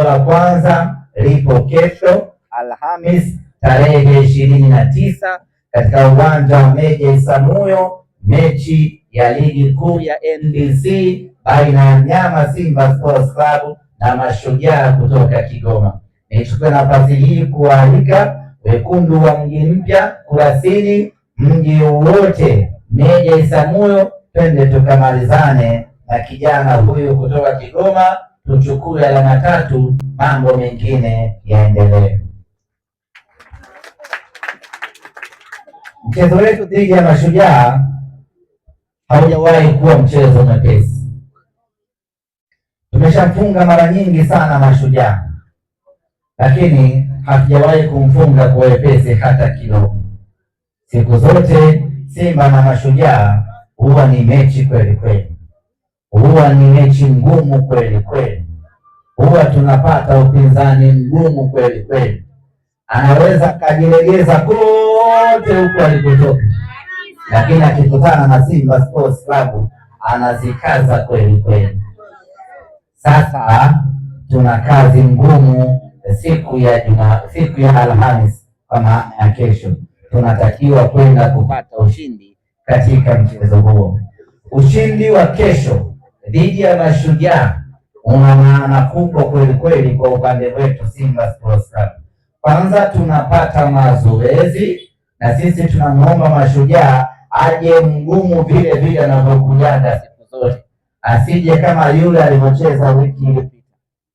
la kwanza lipo kesho Alhamis tarehe 29 katika uwanja wa Meja Isamuhyo, mechi ya ligi kuu ya NBC baina ya Mnyama Simba Sports Club na Mashujaa kutoka Kigoma. Nichukue nafasi hii kualika wekundu wa Mji Mpya, Kurasini, mji wote Meja Isamuhyo, twende tukamalizane na kijana huyu kutoka Kigoma, tuchukue alama 3, mambo mengine yaendelee. Mchezo wetu dhidi ya Mashujaa haujawahi kuwa mchezo mwepesi. Tumeshamfunga mara nyingi sana Mashujaa, lakini hatujawahi kumfunga kwa wepesi hata kidogo. Siku zote Simba na Mashujaa huwa ni mechi kweli kweli, huwa ni mechi ngumu kweli kweli, huwa tunapata upinzani mgumu kweli kweli. Anaweza kajilegeza kote huko alikotoka, lakini akikutana na Simba Sports Club anazikaza kweli kweli. Sasa tuna kazi ngumu siku ya Alhamis, kwa maana ya kesho. Tunatakiwa kwenda kupata ushindi katika mchezo huo. Ushindi wa kesho dhidi ya Mashujaa una maana kubwa kweli kweli kwa upande wetu Simba Sports Club. Kwanza tunapata mazoezi, na sisi tunamwomba Mashujaa aje mgumu vile vile anavyokujaga siku zote, asije kama yule alivyocheza wiki iliyopita,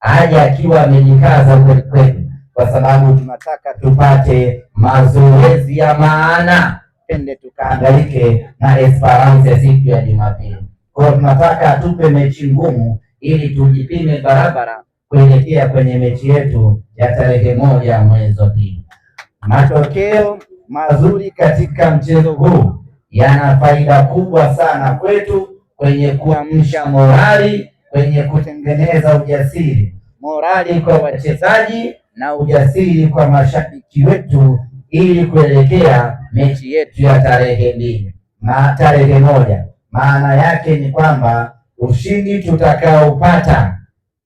aje akiwa amejikaza kweli kweli, kwa sababu tunataka tupate mazoezi ya maana, twende tukaangalike na Esperance siku ya Jumapili. Kwa hiyo tunataka atupe mechi ngumu ili tujipime barabara kuelekea kwenye mechi yetu ya tarehe 1 mwezi wa pili. Matokeo mazuri katika mchezo huu yana faida kubwa sana kwetu kwenye kuamsha morali, kwenye kutengeneza ujasiri, morali kwa wachezaji na ujasiri kwa mashabiki wetu, ili kuelekea mechi yetu ya tarehe 2 na tarehe 1. Maana yake ni kwamba ushindi tutakaopata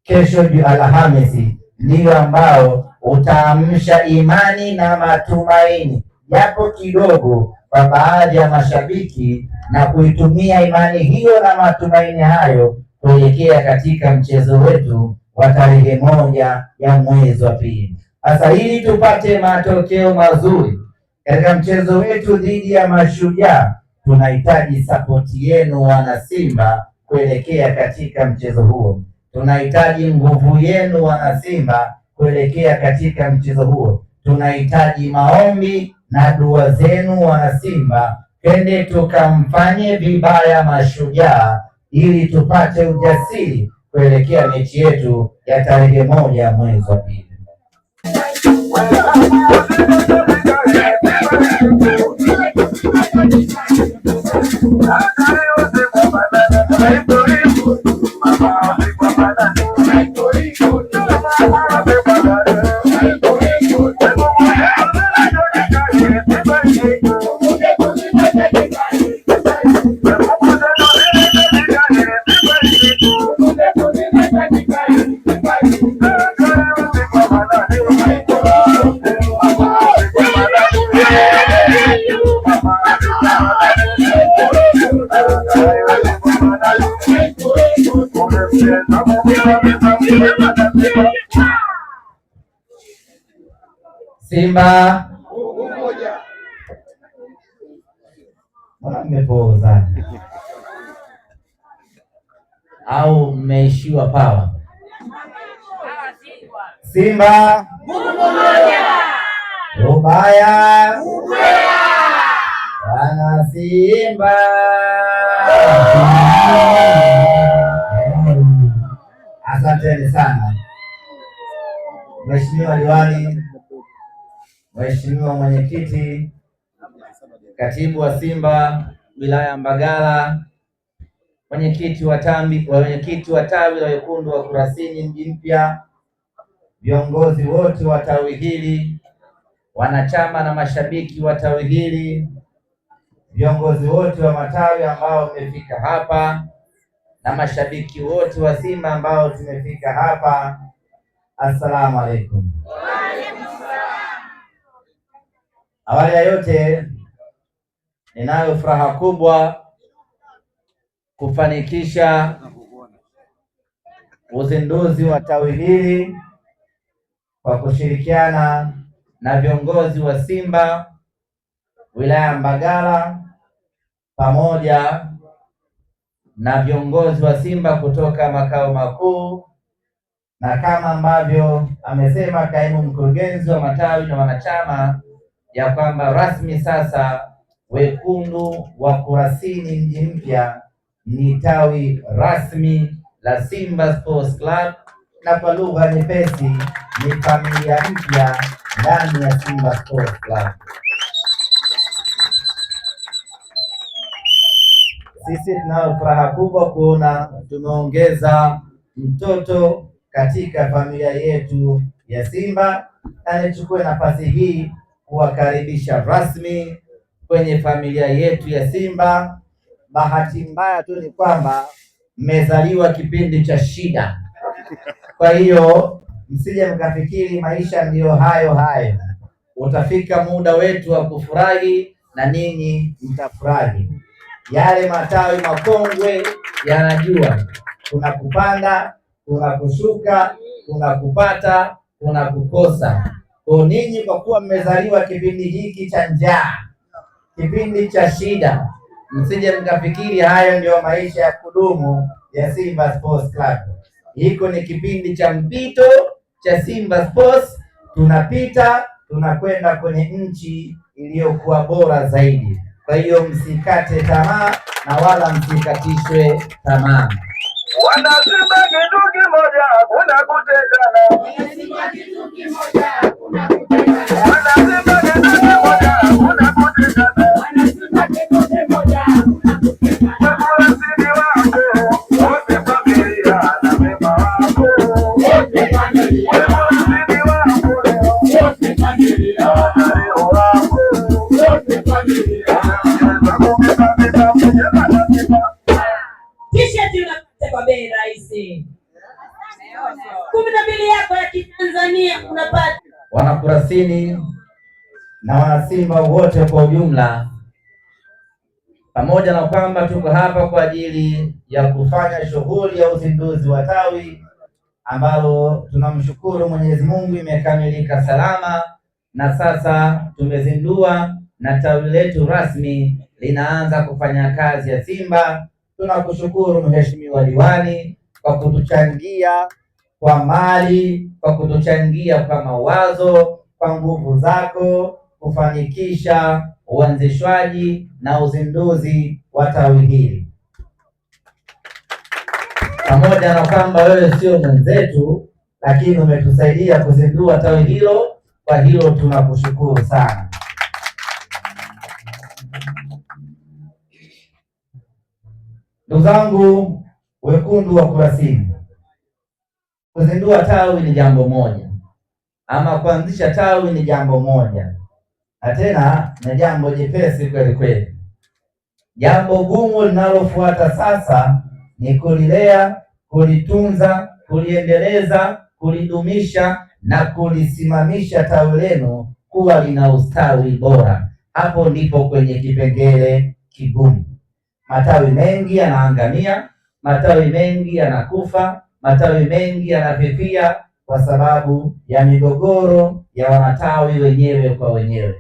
kesho Alhamisi ndio ambao utaamsha imani na matumaini japo kidogo kwa baadhi ya mashabiki, na kuitumia imani hiyo na matumaini hayo kuelekea katika mchezo wetu wa tarehe 1 ya mwezi wa pili. Sasa ili tupate matokeo mazuri katika mchezo wetu dhidi ya Mashujaa, tunahitaji sapoti yenu wana Simba kuelekea katika mchezo huo. Tunahitaji nguvu yenu wana Simba kuelekea katika mchezo huo. Tunahitaji maombi na dua zenu wana Simba, twende tukamfanye vibaya Mashujaa ili tupate ujasiri kuelekea mechi yetu ya tarehe 1 mwezi wa pili. Simba mmepoza au mmeishiwa pawa? Simba ubaya wana Simba. Asanteni sana Mheshimiwa Diwani, Mheshimiwa Mwenyekiti, Katibu wa Simba wilaya ya Mbagala, mwenyekiti wa tawi la wekundu wa Kurasini Mji Mpya, viongozi wote wa tawi hili, wanachama na mashabiki wa tawi hili, viongozi wote wa matawi ambao wamefika hapa, na mashabiki wote wa Simba ambao tumefika hapa, Assalamu alaikum. Awali ya yote, ninayo furaha kubwa kufanikisha uzinduzi wa tawi hili kwa kushirikiana na viongozi wa Simba wilaya Mbagala pamoja na viongozi wa Simba kutoka makao makuu, na kama ambavyo amesema kaimu mkurugenzi wa matawi na wanachama ya kwamba rasmi sasa Wekundu wa Kurasini mji mpya ni tawi rasmi la Simba Sports Club, na kwa lugha nyepesi ni familia mpya ndani ya Simba Sports Club. Sisi tunayo furaha kubwa kuona tumeongeza mtoto katika familia yetu ya Simba, na nichukue nafasi hii kuwakaribisha rasmi kwenye familia yetu ya Simba. Bahati mbaya tu ni kwamba mmezaliwa kipindi cha shida, kwa hiyo msije mkafikiri maisha ndiyo hayo hayo. Utafika muda wetu wa kufurahi na ninyi mtafurahi. Yale matawi makongwe yanajua kuna kupanda, kuna kushuka, kuna kupata, kuna kukosa. Kwa ninyi, kwa kuwa mmezaliwa kipindi hiki cha njaa, kipindi cha shida, msije mkafikiri hayo ndio maisha ya kudumu ya Simba Sports Club. Hiko ni kipindi cha mpito cha Simba Sports. Tunapita, tunakwenda kwenye nchi iliyokuwa bora zaidi. Kwa hiyo msikate tamaa na wala msikatishwe tamaa. Wanasema kitu kimoja hakuna kutengana. Wanasema kitu kimoja hakuna kutengana. Wanasema kitu kimoja hakuna kutengana. Wanasema kitu kimoja hakuna kutengana. Kurasini wako wote familia na mema wako wote familia. Kurasini wako wote familia na leo wako wote familia. Kwa bei rahisi 12 yako ya Kitanzania unapata. Wanakurasini na wanasimba wote kwa ujumla, pamoja na kwamba tuko hapa kwa ajili ya kufanya shughuli ya uzinduzi wa tawi ambalo tunamshukuru Mwenyezi Mungu imekamilika salama, na sasa tumezindua na tawi letu rasmi linaanza kufanya kazi ya Simba. Tunakushukuru Mheshimiwa Diwani kwa kutuchangia kwa mali, kwa kutuchangia kwa mawazo, kwa nguvu zako kufanikisha uanzishwaji na uzinduzi wa tawi hili. Pamoja na kwamba wewe sio mwenzetu, lakini umetusaidia kuzindua tawi hilo, kwa hilo tunakushukuru sana. Ndugu zangu Wekundu wa Kurasini, kuzindua tawi ni jambo moja, ama kuanzisha tawi ni jambo moja, na tena ni jambo jepesi kweli kweli. Jambo gumu linalofuata sasa ni kulilea, kulitunza, kuliendeleza, kulidumisha na kulisimamisha tawi lenu kuwa lina ustawi bora. Hapo ndipo kwenye kipengele kigumu. Matawi mengi yanaangamia, matawi mengi yanakufa, matawi mengi yanafifia kwa sababu ya migogoro ya wanatawi wenyewe kwa wenyewe.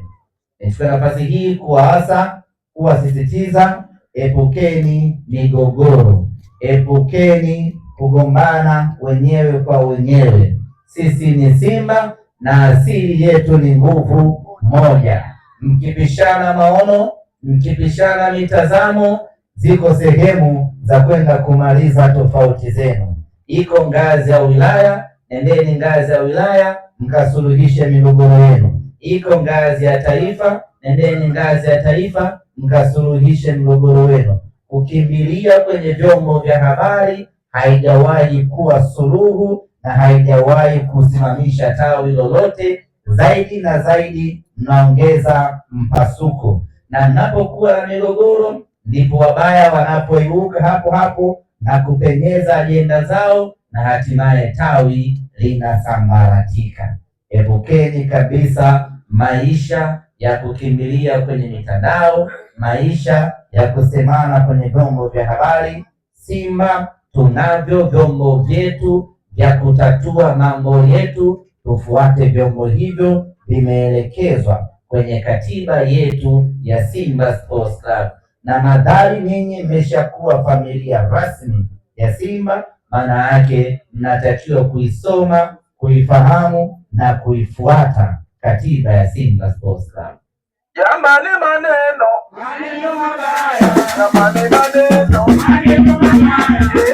Nichukue nafasi hii kuwaasa, kuwasisitiza, epukeni migogoro, epukeni kugombana wenyewe kwa wenyewe. Sisi ni Simba na asili yetu ni nguvu moja. Mkipishana maono, mkipishana mitazamo, ziko sehemu za kwenda kumaliza tofauti zenu. Iko ngazi ya wilaya, nendeni ngazi ya wilaya mkasuluhishe migogoro yenu. Iko ngazi ya taifa, nendeni ngazi ya taifa mkasuluhishe migogoro wenu. Kukimbilia kwenye vyombo vya habari haijawahi kuwa suluhu na haijawahi kusimamisha tawi lolote. Zaidi na zaidi mnaongeza mpasuko, na mnapokuwa na migogoro ndipo wabaya wanapoibuka hapo hapo na kupenyeza ajenda zao, na hatimaye tawi linasambaratika. Epukeni kabisa maisha ya kukimbilia kwenye mitandao, maisha ya kusemana kwenye vyombo vya habari. Simba tunavyo vyombo vyetu vya kutatua mambo yetu, tufuate vyombo hivyo, vimeelekezwa kwenye katiba yetu ya Simba Sports Club. Na madhari ninyi mmeshakuwa familia rasmi ya Simba, maana yake mnatakiwa kuisoma, kuifahamu na kuifuata katiba ya Simba Sports Club. Jamani, maneno mabaya, jamani, maneno mabaya,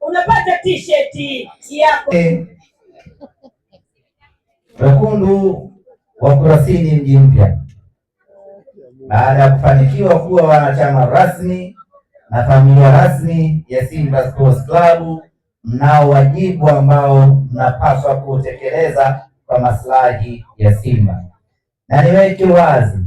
unapata t-shirt yako. Wekundu wa Kurasini mji mpya, baada ya kufanikiwa kuwa wanachama rasmi na familia rasmi ya Simba Sports Club, mnao wajibu ambao mnapaswa kutekeleza kwa maslahi ya Simba. Na niweke wazi,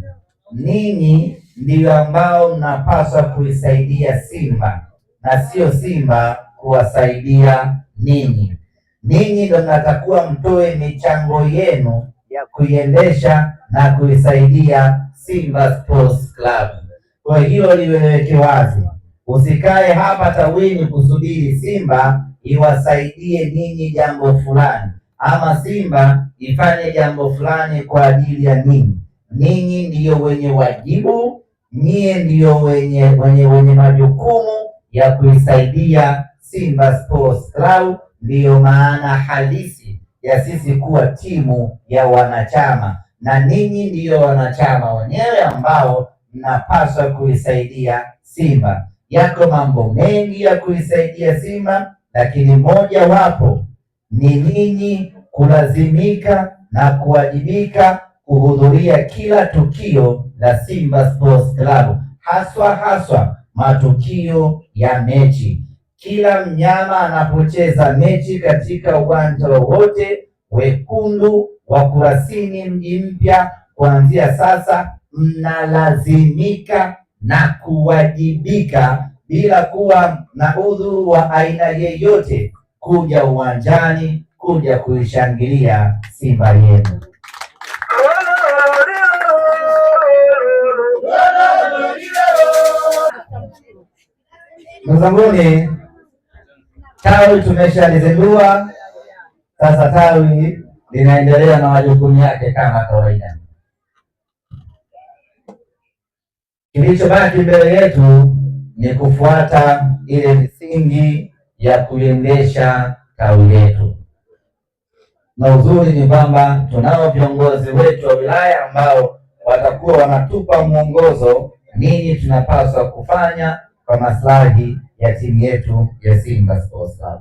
ninyi ndio ambao mnapaswa kuisaidia Simba na sio Simba kuwasaidia ninyi. Ninyi ndio mnatakiwa mtoe michango yenu ya kuiendesha na kuisaidia Simba Sports Club. Kwa hiyo liweke wazi, usikae hapa tawini kusubiri Simba iwasaidie ninyi jambo fulani, ama Simba ifanye jambo fulani kwa ajili ya ninyi. Ninyi ndiyo wenye wajibu, nyie ndiyo wenye majukumu ya kuisaidia Simba Sports Club. Ndiyo maana halisi ya sisi kuwa timu ya wanachama, na ninyi ndiyo wanachama wenyewe ambao mnapaswa kuisaidia Simba. Yako mambo mengi ya kuisaidia Simba, lakini moja wapo ni ninyi kulazimika na kuwajibika kuhudhuria kila tukio la Simba Sports Club, haswa matukio ya mechi. Kila mnyama anapocheza mechi katika uwanja wowote, wekundu wa Kurasini mji mpya, kuanzia sasa mnalazimika na kuwajibika bila kuwa na udhuru wa aina yeyote kuja uwanjani, kuja kuishangilia Simba yenu. Mzanguni, tawi tumeshalizindua, sasa tawi linaendelea na majukumu yake kama kawaida. Kilichobaki mbele yetu ni kufuata ile misingi ya kuendesha tawi letu, na uzuri ni kwamba tunao viongozi wetu wa wilaya ambao watakuwa wanatupa mwongozo nini tunapaswa kufanya kwa maslahi ya timu yetu ya Simba Sports Club.